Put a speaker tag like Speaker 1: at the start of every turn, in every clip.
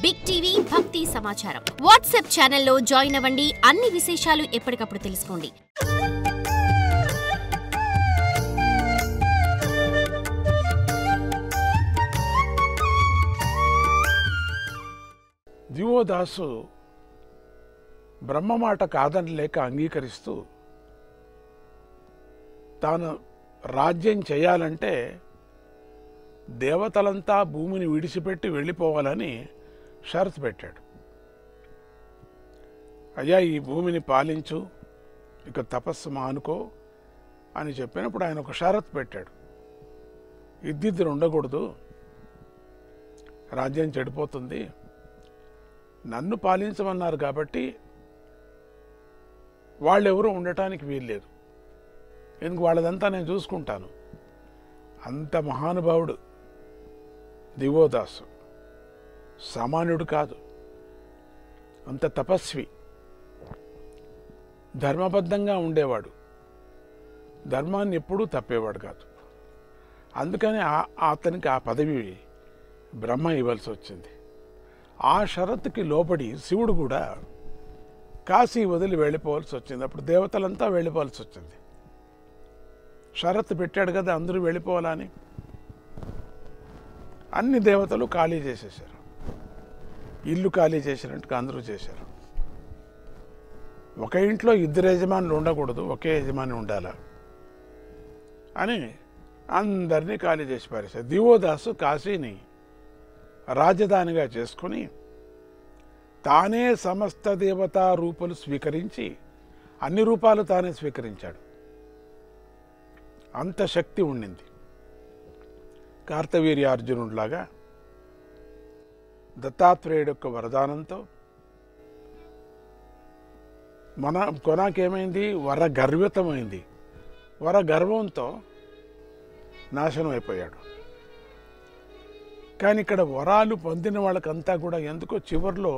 Speaker 1: Big TV భక్తి సమాచారం WhatsApp ఛానల్లో జాయిన్ అవ్వండి. అన్ని విశేషాలు ఎప్పటికప్పుడు తెలుసుకోండి.
Speaker 2: దివోదాసు బ్రహ్మమాట కాదనలేక అంగీకరిస్తూ తాను రాజ్యం చేయాలంటే దేవతలంతా భూమిని విడిచిపెట్టి వెళ్ళిపోవాలని షరతు పెట్టాడు. అయ్యా, ఈ భూమిని పాలించు, ఇక తపస్సు మానుకో అని చెప్పినప్పుడు ఆయన ఒక షరతు పెట్టాడు. ఇద్దరు ఉండకూడదు, రాజ్యం చెడిపోతుంది, నన్ను పాలించమన్నారు కాబట్టి వాళ్ళెవరూ ఉండటానికి వీల్లేదు, ఎందుకు వాళ్ళదంతా నేను చూసుకుంటాను. అంత మహానుభావుడు దివోదాసు, సామాన్యుడు కాదు, అంత తపస్వి, ధర్మబద్ధంగా ఉండేవాడు, ధర్మాన్ని ఎప్పుడూ తప్పేవాడు కాదు. అందుకని అతనికి ఆ పదవి బ్రహ్మ ఇవ్వాల్సి వచ్చింది. ఆ షరతుకి లోబడి శివుడు కూడా కాశీ వదిలి వెళ్ళిపోవాల్సి వచ్చింది. అప్పుడు దేవతలంతా వెళ్ళిపోవాల్సి వచ్చింది. షరతు పెట్టాడు కదా అందరూ వెళ్ళిపోవాలని. అన్ని దేవతలు ఖాళీ చేసేసారు, ఇల్లు ఖాళీ చేసినట్టుగా అందరూ చేశారు. ఒక ఇంట్లో ఇద్దరు యజమానులు ఉండకూడదు, ఒకే యజమాని ఉండాలా అని అందరినీ ఖాళీ చేసి పారేశారు. దివోదాసు కాశీని రాజధానిగా చేసుకుని తానే సమస్త దేవతా రూపాలు స్వీకరించి అన్ని రూపాలు తానే స్వీకరించాడు. అంత శక్తి ఉండింది. కార్తవీర్యార్జునుడిలాగా దత్తాత్రేయుడు యొక్క వరదానంతో కొనాకేమైంది, వర గర్వితమైంది. వర గర్వంతో నాశనం అయిపోయాడు. కానీ ఇక్కడ వరాలు పొందిన వాళ్ళకంతా కూడా ఎందుకో చివరిలో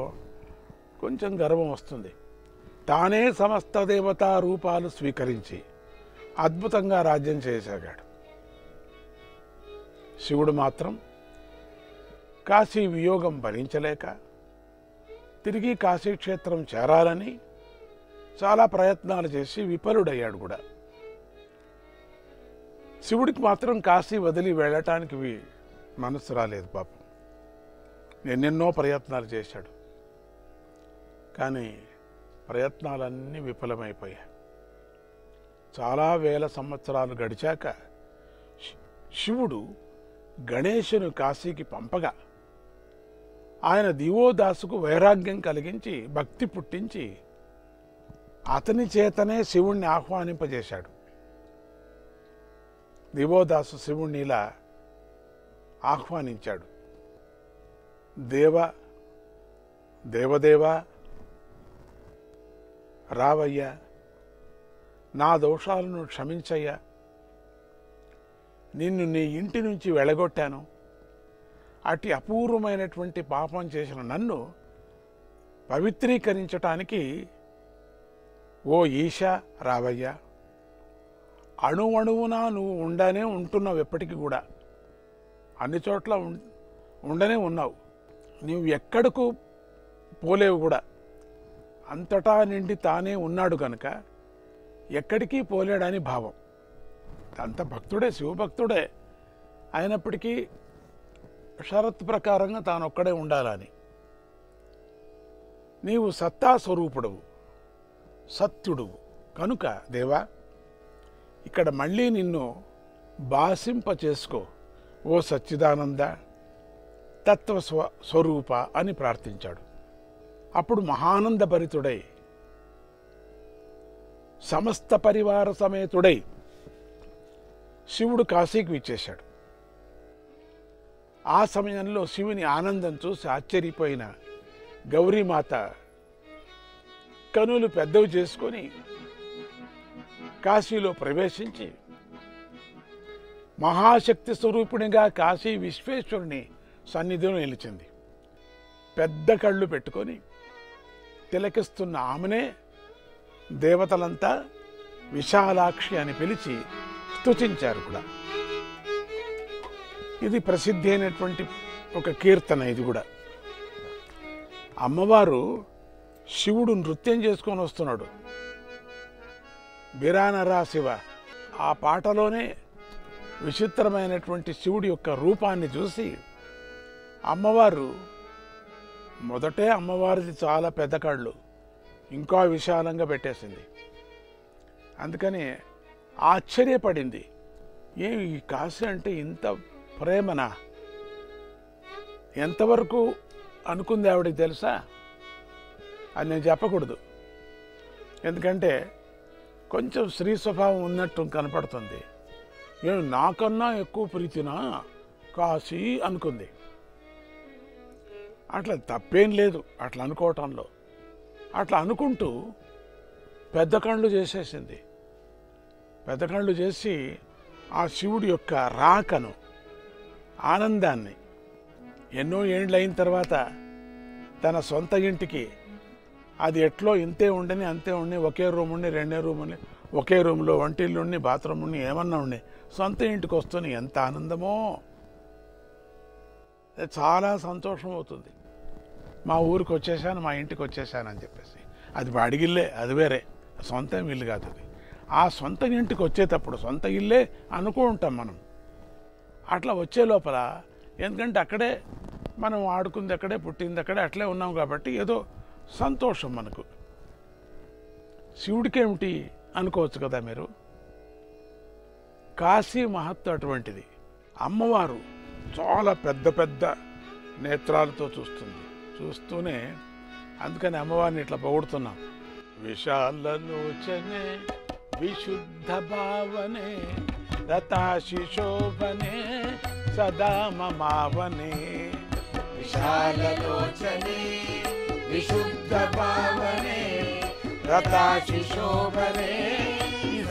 Speaker 2: కొంచెం గర్వం వస్తుంది. తానే సమస్త దేవతా రూపాలు స్వీకరించి అద్భుతంగా రాజ్యం చేయసాగాడు. శివుడు మాత్రం కాశీ వియోగం భరించలేక తిరిగి కాశీక్షేత్రం చేరాలని చాలా ప్రయత్నాలు చేసి విఫలుడయ్యాడు కూడా. శివుడికి మాత్రం కాశీ వదిలి వెళ్ళటానికి మనసు రాలేదు పాపం. ఎన్నెన్నో ప్రయత్నాలు చేశాడు, కానీ ప్రయత్నాలన్నీ విఫలమైపోయాయి. చాలా వేల సంవత్సరాలు గడిచాక శివుడు గణేశుని కాశీకి పంపగా ఆయన దివోదాసుకు వైరాగ్యం కలిగించి భక్తి పుట్టించి అతని చేతనే శివుణ్ణి ఆహ్వానింపజేశాడు. దివోదాసు శివుణ్ణి ఇలా ఆహ్వానించాడు. దేవదేవా రావయ్యా, నా దోషాలను క్షమించయ్యా, నిన్ను నీ ఇంటి నుంచి వెళ్ళగొట్టాను, అట్టి అపూర్వమైనటువంటి పాపం చేసిన నన్ను పవిత్రీకరించటానికి ఓ ఈశా రావయ్యా, అణువణువునా నువ్వు ఉంటున్నావు, ఎప్పటికీ కూడా అన్ని చోట్ల ఉండనే ఉన్నావు, నువ్వు ఎక్కడకు పోలేవు కూడా, అంతటా నిండి తానే ఉన్నాడు కనుక ఎక్కడికి పోలేడని భావం. అంత భక్తుడే, శివభక్తుడే అయినప్పటికీ షరత్ ప్రకారంగా తానొక్కడే ఉండాలని. నీవు సత్తా స్వరూపుడవు, సత్యుడువు కనుక దేవా, ఇక్కడ మళ్ళీ నిన్ను భాసింప చేసుకో ఓ సచ్చిదానంద తత్వ స్వరూప అని ప్రార్థించాడు. అప్పుడు మహానందభరితుడై సమస్త పరివార సమేతుడై శివుడు కాశీకి విచ్చేశాడు. ఆ సమయంలో శివుని ఆనందం చూసి ఆశ్చర్యపోయిన గౌరీమాత కనులు పెద్దవి చేసుకొని కాశీలో ప్రవేశించి మహాశక్తి స్వరూపునిగా కాశీ విశ్వేశ్వరుని సన్నిధిలో నిలిచింది. పెద్ద కళ్ళు పెట్టుకొని తిలకిస్తున్న ఆమెనే దేవతలంతా విశాలాక్షి అని పిలిచి స్తుతించారు కూడా. ఇది ప్రసిద్ధి అయినటువంటి ఒక కీర్తన. ఇది కూడా అమ్మవారు శివుడు నృత్యం చేసుకొని వస్తున్నాడు, బిరానరా శివ. ఆ పాటలోనే విచిత్రమైనటువంటి శివుడి యొక్క రూపాన్ని చూసి అమ్మవారు మొదటే అమ్మవారిది చాలా పెద్ద కళ్ళు, ఇంకా విశాలంగా పెట్టేసింది. అందుకని ఆశ్చర్యపడింది, ఏమి ఈ కాశీ అంటే ఇంత ప్రేమనా? ఎంతవరకు అనుకుంది ఆవిడకి తెలుసా? అది నేను చెప్పకూడదు, ఎందుకంటే కొంచెం స్త్రీ స్వభావం ఉన్నట్టు కనపడుతుంది. ఏమి నాకన్నా ఎక్కువ ప్రీతినా కాశీ అనుకుంది. అట్లా తప్పేం లేదు అట్లా అనుకోవటంలో. అట్లా అనుకుంటూ పెద్ద కళ్ళు చేసేసింది. పెద్ద కళ్ళు చేసి ఆ శివుడి యొక్క రాకను, ఆనందాన్ని ఎన్నో ఏండ్లు అయిన తర్వాత తన సొంత ఇంటికి, అది ఎట్లో ఇంతే ఉండని అంతే ఉండి, ఒకే రూమ్ ఉండి, రెండే రూమ్ ఉండి, ఒకే రూమ్లో వంటిల్లు ఉండి, బాత్రూమ్ ఉండి, ఏమన్నా ఉండి, సొంత ఇంటికి వస్తుంది ఎంత ఆనందమో! చాలా సంతోషం అవుతుంది. మా ఊరికి వచ్చేసాను, మా ఇంటికి వచ్చేసాను అని చెప్పేసి. అది బాడిగిల్లే, అది వేరే, సొంత ఇల్లు కాదు అది. ఆ సొంత ఇంటికి వచ్చేటప్పుడు సొంత ఇల్లే అనుకుంటాం మనం. అట్లా వచ్చే లోపల, ఎందుకంటే అక్కడే మనం ఆడుకుంది, అక్కడే పుట్టింది, అక్కడే అట్లే ఉన్నాం కాబట్టి ఏదో సంతోషం మనకు. శివుడికేమిటి అనుకోవచ్చు కదా మీరు. కాశీ మహత్వం అటువంటిది. అమ్మవారు చాలా పెద్ద పెద్ద నేత్రాలతో చూస్తుంది. చూస్తూనే అందుకని అమ్మవారిని ఇట్లా పొగుడుతున్నాం. విశాలలోచనే విశుద్ధ భావనే రతాశి శోభనే సదా మమావనే. విశాలలోచనే విశుద్ధ భావనే రతాశి శోభనే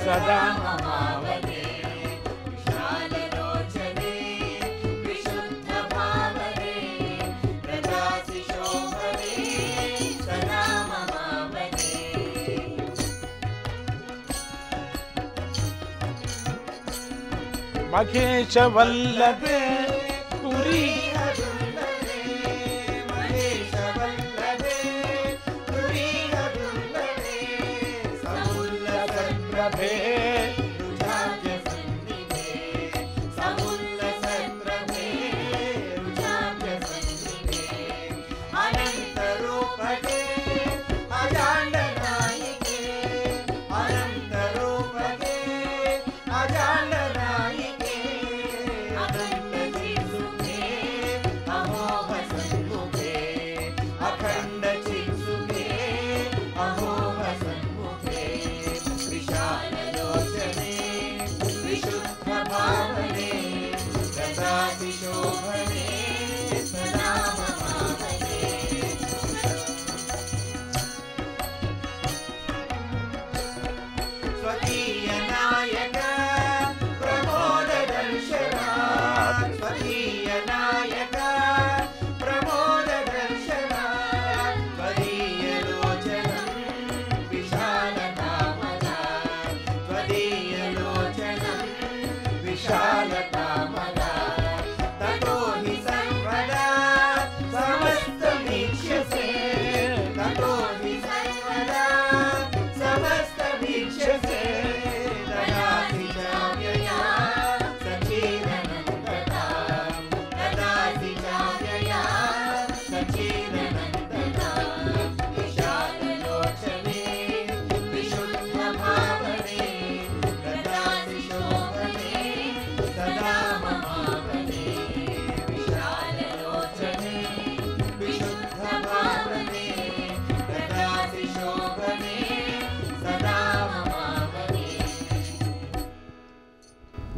Speaker 2: సదా మమావనే. మఖేశ వల్లభే పురీ సముల్లభే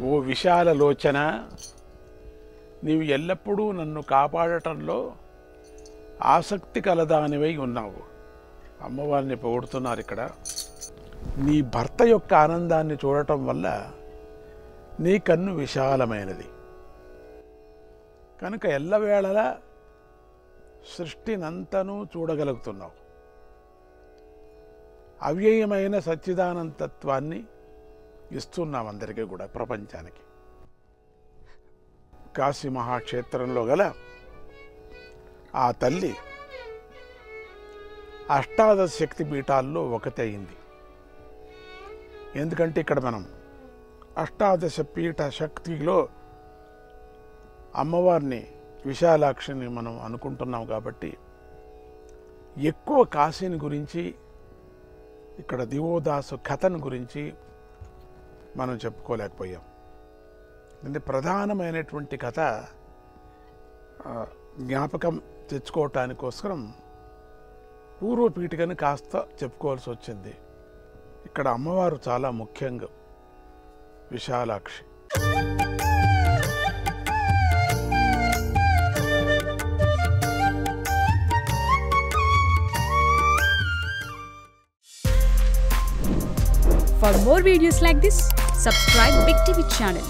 Speaker 2: ఓ విశాలలోచన, నీవు ఎల్లప్పుడూ నన్ను కాపాడటంలో ఆసక్తి కలదానివై ఉన్నావు. అమ్మవారిని పొగుడుతున్నారు ఇక్కడ. నీ భర్త యొక్క ఆనందాన్ని చూడటం వల్ల నీ కన్ను విశాలమైనది కనుక ఎల్లవేళలా సృష్టినంతనూ చూడగలుగుతున్నావు. అవ్యయమైన సచ్చిదానంతత్వాన్ని ఇస్తున్నాం అందరికీ కూడా, ప్రపంచానికి. కాశీ మహాక్షేత్రంలో గల ఆ తల్లి అష్టాదశ శక్తి పీఠాల్లో ఒకటి అయింది. ఎందుకంటే ఇక్కడ మనం అష్టాదశ పీఠ శక్తిలో అమ్మవారిని విశాలాక్షిని మనం అనుకుంటున్నాం కాబట్టి ఎక్కువ కాశీని గురించి, ఇక్కడ దివోదాసు కథను గురించి మనం చెప్పుకోలేకపోయాం. అంటే ప్రధానమైనటువంటి కథ జ్ఞాపకం తెచ్చుకోవటానికోసం పూర్వపీఠికని కాస్త చెప్పుకోవాల్సి వచ్చింది. ఇక్కడ అమ్మవారు చాలా ముఖ్యంగా Vishalakshi.
Speaker 3: For more videos like this, subscribe Big TV channel.